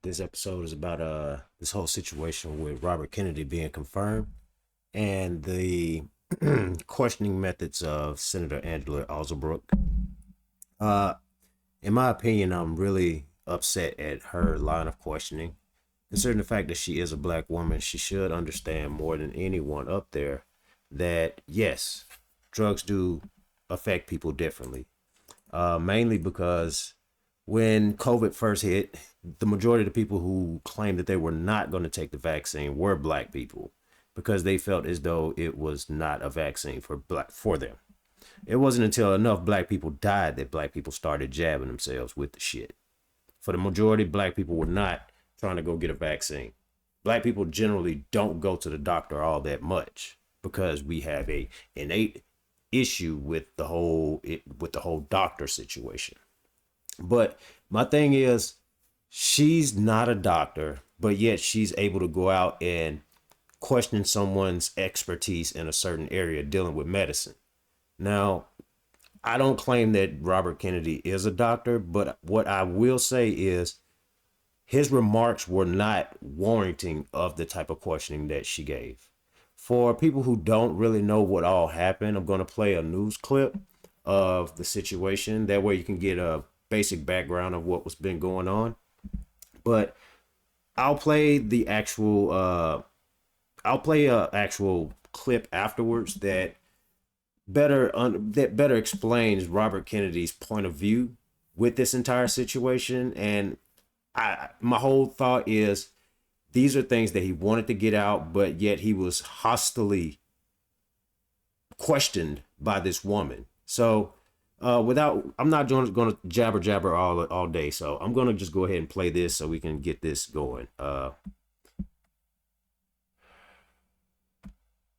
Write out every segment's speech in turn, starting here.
This episode is about this whole situation with Robert Kennedy being confirmed and the questioning methods of Senator Angela Alsobrooks. Uh, in my opinion, I'm really upset at her line of questioning. Considering the fact that she is a black woman, she should understand more than anyone up there that yes, drugs do affect people differently. Mainly because when COVID first hit, the majority of the people who claimed that they were not going to take the vaccine were black people because they felt as though it was not a vaccine for them. It wasn't until enough black people died that black people started jabbing themselves with the shit. For the majority, black people were not trying to go get a vaccine. Black people generally don't go to the doctor all that much because we have a innate issue with the whole doctor situation. But my thing is, she's not a doctor, but yet she's able to go out and question someone's expertise in a certain area dealing with medicine. Now, I don't claim that Robert Kennedy is a doctor, but what I will say is his remarks were not warranting of the type of questioning that she gave. For people who don't really know what all happened, I'm going to play a news clip of the situation. That way you can get a basic background of what was been going on. But I'll play the actual I'll play a actual clip afterwards that better explains Robert Kennedy's point of view with this entire situation. And my whole thought is these are things that he wanted to get out, but yet he was hostily questioned by this woman. So I'm not going to jabber all day. So I'm going to just go ahead and play this so we can get this going.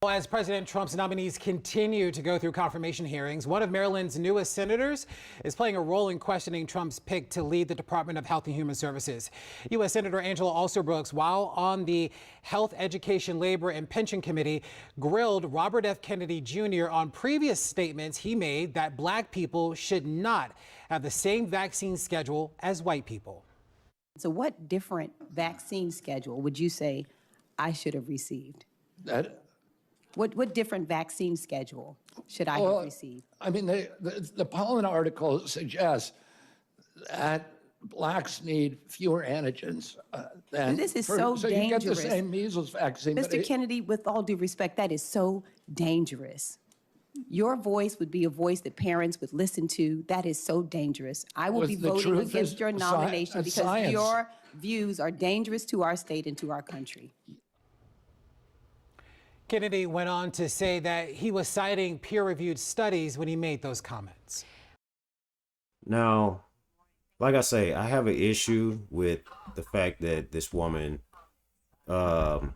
As President Trump's nominees continue to go through confirmation hearings, one of Maryland's newest senators is playing a role in questioning Trump's pick to lead the Department of Health and Human Services. U.S. Senator Angela Alsobrooks, while on the Health, Education, Labor, and Pension Committee, grilled Robert F. Kennedy Jr. on previous statements he made that black people should not have the same vaccine schedule as white people. So what different vaccine schedule would you say I should have received? What different vaccine schedule should I have received? I mean, the pollen article suggests that blacks need fewer antigens than... This is so dangerous. So you get the same measles vaccine. Mr. Kennedy, with all due respect, that is so dangerous. Your voice would be a voice that parents would listen to. That is so dangerous. I will be voting against your nomination because your views are dangerous to our state and to our country. Kennedy went on to say that he was citing peer-reviewed studies when he made those comments. Now, like I say, I have an issue with the fact that this woman, the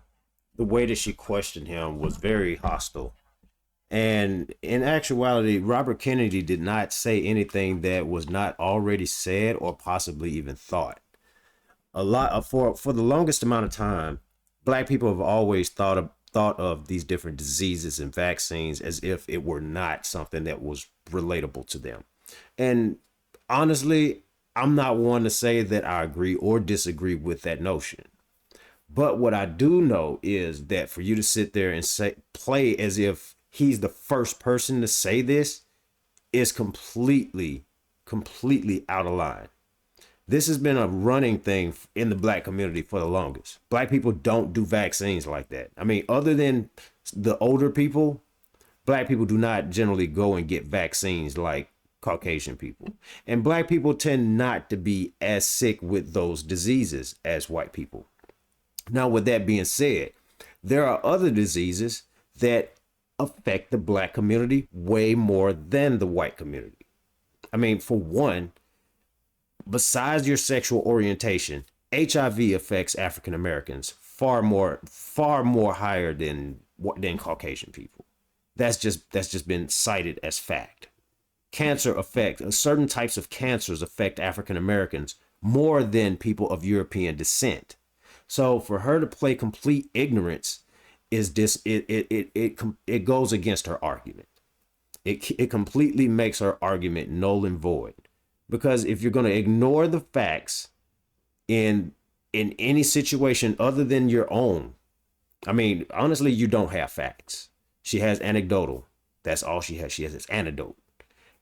way that she questioned him was very hostile. And in actuality, Robert Kennedy did not say anything that was not already said or possibly even thought. For the longest amount of time, black people have always thought of these different diseases and vaccines as if it were not something that was relatable to them. And honestly, I'm not one to say that I agree or disagree with that notion. But what I do know is that for you to sit there and play as if he's the first person to say this is completely out of line. This has been a running thing in the black community for the longest. Black people don't do vaccines like that. I mean, other than the older people, black people do not generally go and get vaccines like Caucasian people. And black people tend not to be as sick with those diseases as white people. Now, with that being said, there are other diseases that affect the black community way more than the white community. I mean, for one, besides your sexual orientation, HIV affects African Americans far more higher than Caucasian people. That's just been cited as fact. Certain types of cancers affect African Americans more than people of European descent. So for her to play complete ignorance it goes against her argument. It completely makes her argument null and void. Because if you're going to ignore the facts in in any situation other than your own. I mean, honestly, you don't have facts. She has anecdotal. That's all she has. She has this anecdote.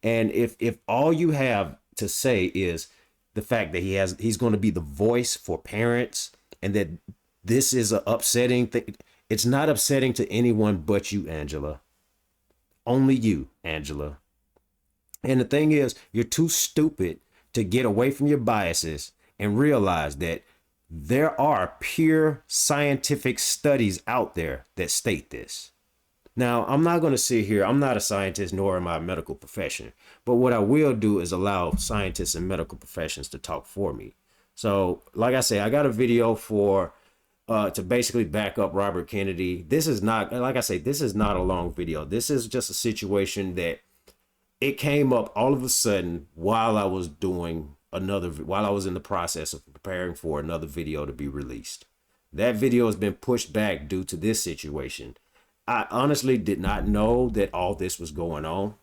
And if all you have to say is the fact that he's going to be the voice for parents, and that this is an upsetting thing, it's not upsetting to anyone but you, Angela. Only you, Angela. And the thing is, you're too stupid to get away from your biases and realize that there are pure scientific studies out there that state this. Now, I'm not going to sit here. I'm not a scientist, nor am I a medical profession. But what I will do is allow scientists and medical professions to talk for me. So, like I say, I got a video for to basically back up Robert Kennedy. This is not, like I say, this is not a long video. This is just a situation that it came up all of a sudden while I was while I was in the process of preparing for another video to be released. That video has been pushed back due to this situation. I honestly did not know that all this was going on.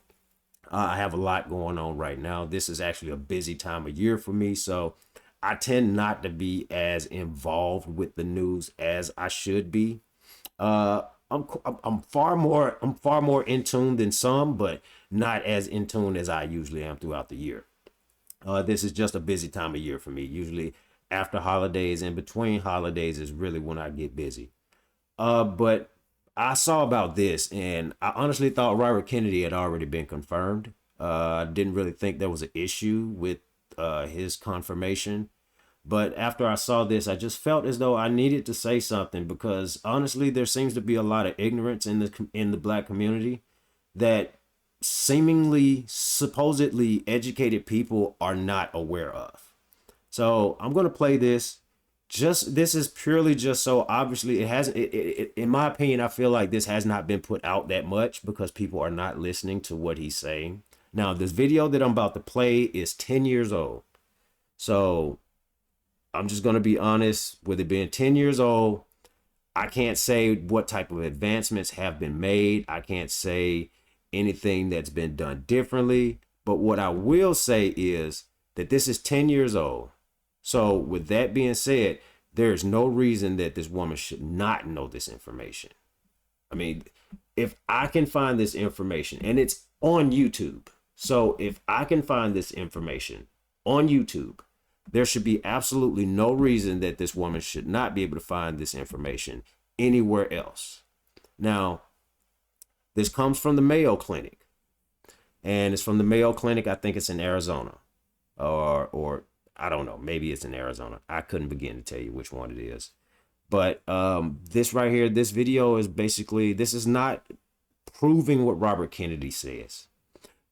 I have a lot going on right now. This is actually a busy time of year for me, so I tend not to be as involved with the news as I should be. I'm far more in tune than some, but not as in tune as I usually am throughout the year. This is just a busy time of year for me. Usually after holidays and between holidays is really when I get busy. But I saw about this, and I honestly thought Robert Kennedy had already been confirmed. I didn't really think there was an issue with his confirmation. But after I saw this, I just felt as though I needed to say something, because honestly, there seems to be a lot of ignorance in the Black community that seemingly, supposedly educated people are not aware of. So I'm going to play this. This is purely just so obviously it hasn't, in my opinion, I feel like this has not been put out that much because people are not listening to what he's saying. Now, this video that I'm about to play is 10 years old. So I'm just going to be honest, with it being 10 years old, I can't say what type of advancements have been made. I can't say anything that's been done differently. But what I will say is that this is 10 years old. So with that being said, there is no reason that this woman should not know this information. I mean, if I can find this information, and it's on YouTube. So if I can find this information on YouTube, there should be absolutely no reason that this woman should not be able to find this information anywhere else. Now, this comes from the Mayo Clinic, and it's from the Mayo Clinic. I think it's in Arizona, or I don't know, maybe it's in Arizona. I couldn't begin to tell you which one it is. But this right here, this video is basically, this is not proving what Robert Kennedy says,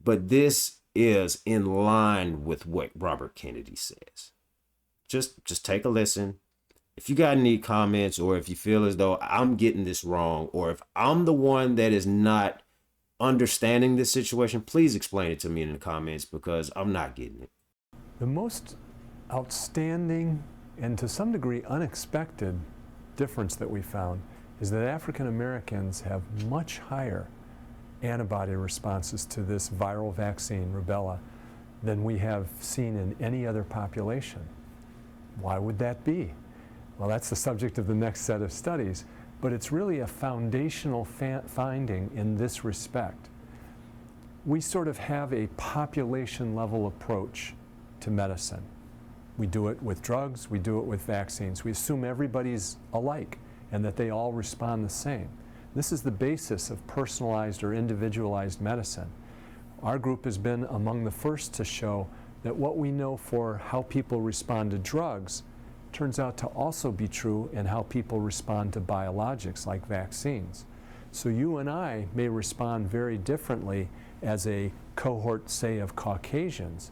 but this is in line with what Robert Kennedy says. Just take a listen. If you got any comments, or if you feel as though I'm getting this wrong, or if I'm the one that is not understanding this situation, please explain it to me in the comments, because I'm not getting it. The most outstanding and to some degree unexpected difference that we found is that African Americans have much higher antibody responses to this viral vaccine, rubella, than we have seen in any other population. Why would that be? Well, that's the subject of the next set of studies, but it's really a foundational finding in this respect. We sort of have a population level approach to medicine. We do it with drugs, we do it with vaccines. We assume everybody's alike and that they all respond the same. This is the basis of personalized or individualized medicine. Our group has been among the first to show that what we know for how people respond to drugs turns out to also be true in how people respond to biologics like vaccines. So you and I may respond very differently as a cohort, say, of Caucasians,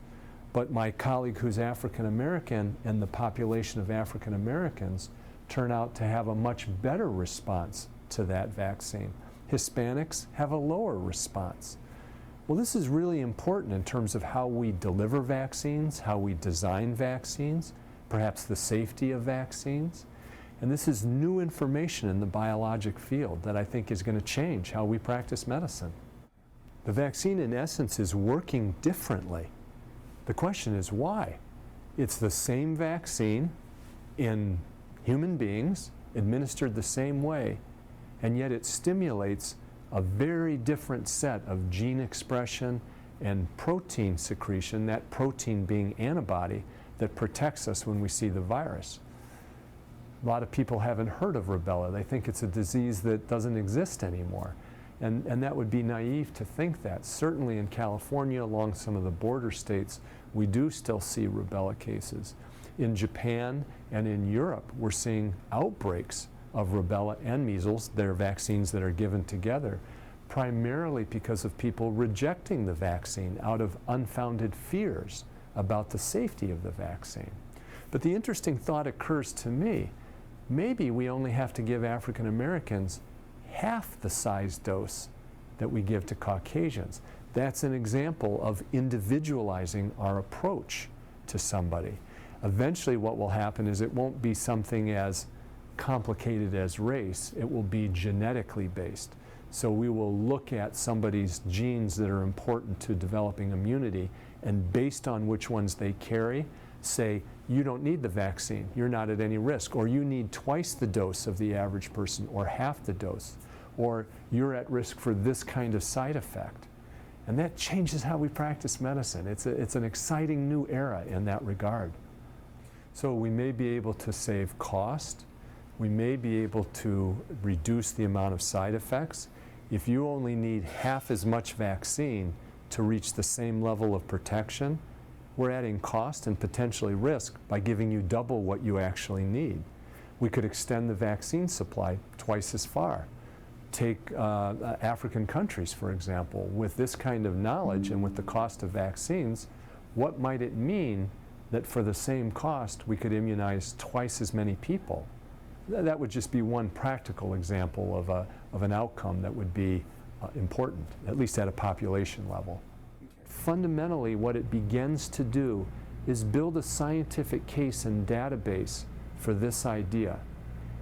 but my colleague who's African American and the population of African Americans turn out to have a much better response to that vaccine. Hispanics have a lower response. Well, this is really important in terms of how we deliver vaccines, how we design vaccines, perhaps the safety of vaccines. And this is new information in the biologic field that I think is going to change how we practice medicine. The vaccine, in essence, is working differently. The question is why? It's the same vaccine, in human beings, administered the same way, and yet it stimulates a very different set of gene expression and protein secretion, that protein being antibody that protects us when we see the virus. A lot of people haven't heard of rubella. They think it's a disease that doesn't exist anymore. And that would be naive to think that. Certainly in California, along some of the border states, we do still see rubella cases. In Japan and in Europe, we're seeing outbreaks of rubella and measles. They're vaccines that are given together, primarily because of people rejecting the vaccine out of unfounded fears about the safety of the vaccine. But the interesting thought occurs to me, maybe we only have to give African Americans half the size dose that we give to Caucasians. That's an example of individualizing our approach to somebody. Eventually what will happen is it won't be something as complicated as race, it will be genetically based. So we will look at somebody's genes that are important to developing immunity, and based on which ones they carry, say, you don't need the vaccine, you're not at any risk, or you need twice the dose of the average person, or half the dose, or you're at risk for this kind of side effect. And that changes how we practice medicine. It's an exciting new era in that regard. So we may be able to save cost, we may be able to reduce the amount of side effects. If you only need half as much vaccine to reach the same level of protection, we're adding cost and potentially risk by giving you double what you actually need. We could extend the vaccine supply twice as far. Take African countries, for example. With this kind of knowledge and with the cost of vaccines, what might it mean that for the same cost we could immunize twice as many people? That would just be one practical example of an outcome that would be important, at least at a population level. Fundamentally, what it begins to do is build a scientific case and database for this idea.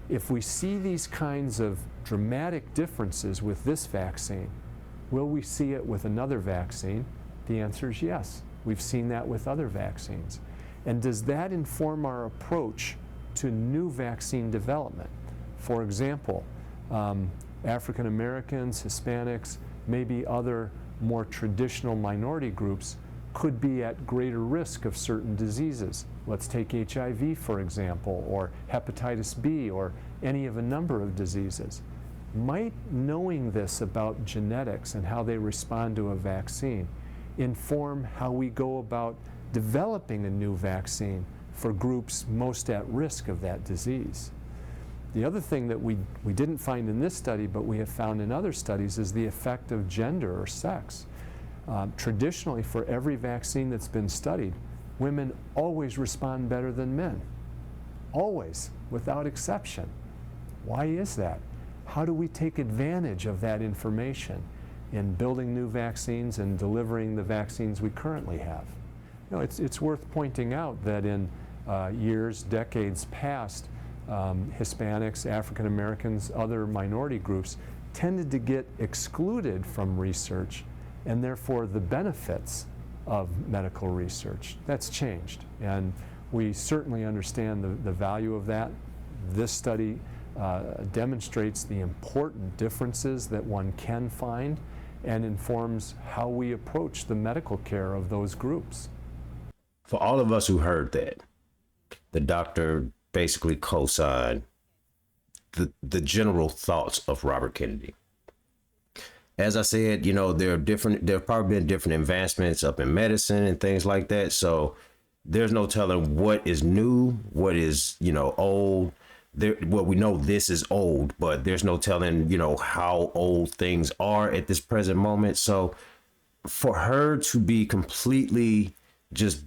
If we see these kinds of dramatic differences with this vaccine, will we see it with another vaccine? The answer is yes. We've seen that with other vaccines. And does that inform our approach to new vaccine development? For example, African Americans, Hispanics, maybe other more traditional minority groups could be at greater risk of certain diseases. Let's take HIV, for example, or hepatitis B, or any of a number of diseases. Might knowing this about genetics and how they respond to a vaccine inform how we go about developing a new vaccine for groups most at risk of that disease? The other thing that we didn't find in this study, but we have found in other studies, is the effect of gender or sex. Traditionally, for every vaccine that's been studied, women always respond better than men. Always, without exception. Why is that? How do we take advantage of that information in building new vaccines and delivering the vaccines we currently have? You know, it's worth pointing out that in years, decades past, Hispanics, African Americans, other minority groups tended to get excluded from research, and therefore the benefits of medical research. That's changed, and we certainly understand the value of that. This study demonstrates the important differences that one can find and informs how we approach the medical care of those groups. For all of us who heard that, the doctor basically co-signed the general thoughts of Robert Kennedy. As I said, you know, there have probably been different advancements up in medicine and things like that. So there's no telling what is new, what is, you know, old. Well, we know this is old, but there's no telling, you know, how old things are at this present moment. So for her to be completely just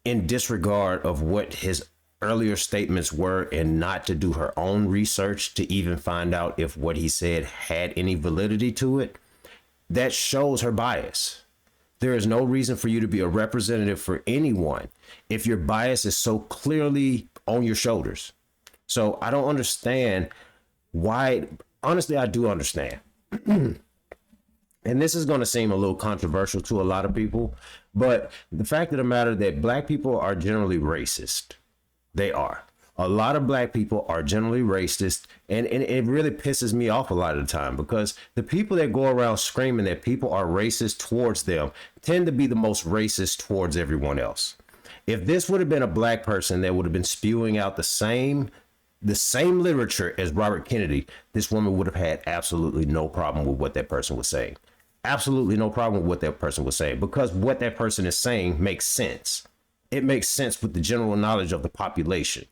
in disregard of what his earlier statements were and not to do her own research to even find out if what he said had any validity to it, that shows her bias. There is no reason for you to be a representative for anyone if your bias is so clearly on your shoulders. So I don't understand why. Honestly, I do understand. And this is going to seem a little controversial to a lot of people, but the fact of the matter that black people are generally racist. They are. A lot of black people are generally racist, and it really pisses me off a lot of the time, because the people that go around screaming that people are racist towards them tend to be the most racist towards everyone else. If this would have been a black person that would have been spewing out the same literature as Robert Kennedy, this woman would have had absolutely no problem with what that person was saying. Absolutely no problem with what that person was saying, because what that person is saying makes sense. It makes sense with the general knowledge of the population.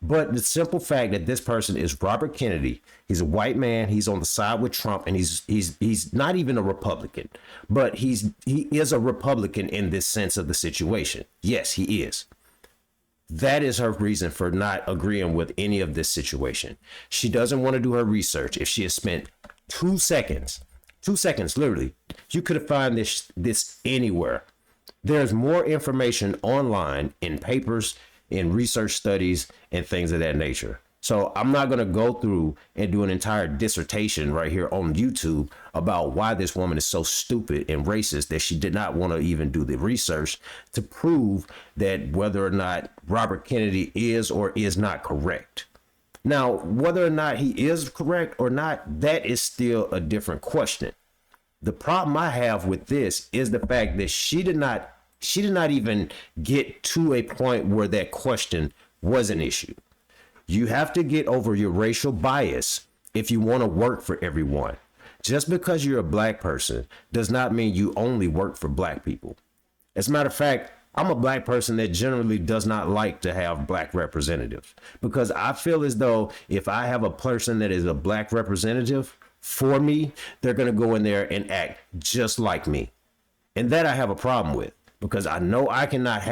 But the simple fact that this person is Robert Kennedy, he's a white man, he's on the side with Trump, and he's not even a Republican, but he is a Republican in this sense of the situation. Yes, he is. That is her reason for not agreeing with any of this situation. She doesn't want to do her research. If she has spent 2 seconds, literally, you could have found this anywhere. There's more information online in papers, in research studies, and things of that nature. So I'm not going to go through and do an entire dissertation right here on YouTube about why this woman is so stupid and racist that she did not want to even do the research to prove that whether or not Robert Kennedy is or is not correct. Now, whether or not he is correct or not, that is still a different question. The problem I have with this is the fact that she did not even get to a point where that question was an issue. You have to get over your racial bias if you want to work for everyone. Just because you're a black person does not mean you only work for black people. As a matter of fact, I'm a black person that generally does not like to have black representatives, because I feel as though if I have a person that is a black representative for me, they're going to go in there and act just like me. And that I have a problem with, because I know I cannot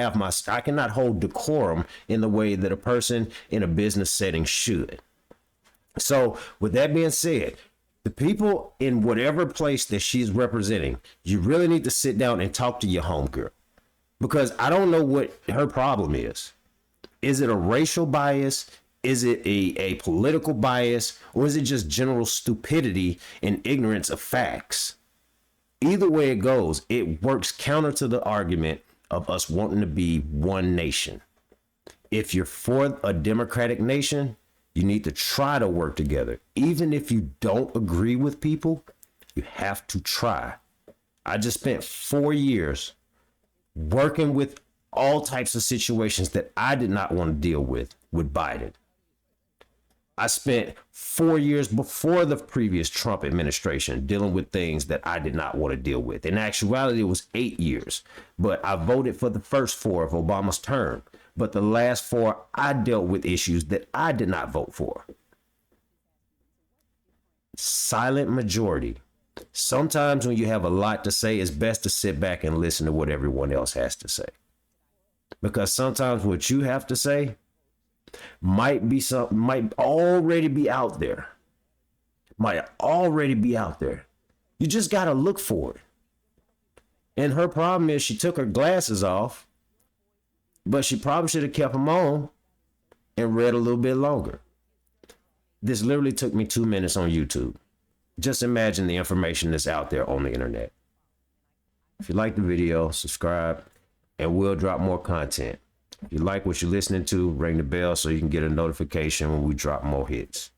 hold decorum in the way that a person in a business setting should. So with that being said, the people in whatever place that she's representing, you really need to sit down and talk to your homegirl, because I don't know what her problem is. Is it a racial bias? Is it a political bias? Or is it just general stupidity and ignorance of facts? Either way it goes, it works counter to the argument of us wanting to be one nation. If you're for a democratic nation, you need to try to work together. Even if you don't agree with people, you have to try. I just spent 4 years working with all types of situations that I did not want to deal with Biden. I spent 4 years before the previous Trump administration dealing with things that I did not want to deal with. In actuality, it was 8 years, but I voted for the first 4 of Obama's term. But the last 4, I dealt with issues that I did not vote for. Silent majority. Sometimes when you have a lot to say, it's best to sit back and listen to what everyone else has to say. Because sometimes what you have to say might already be out there. You just got to look for it. And her problem is she took her glasses off, but she probably should have kept them on and read a little bit longer. This literally took me 2 minutes on YouTube. Just imagine the information that's out there on the internet. If you like the video, subscribe, and we'll drop more content. If you like what you're listening to, ring the bell so you can get a notification when we drop more hits.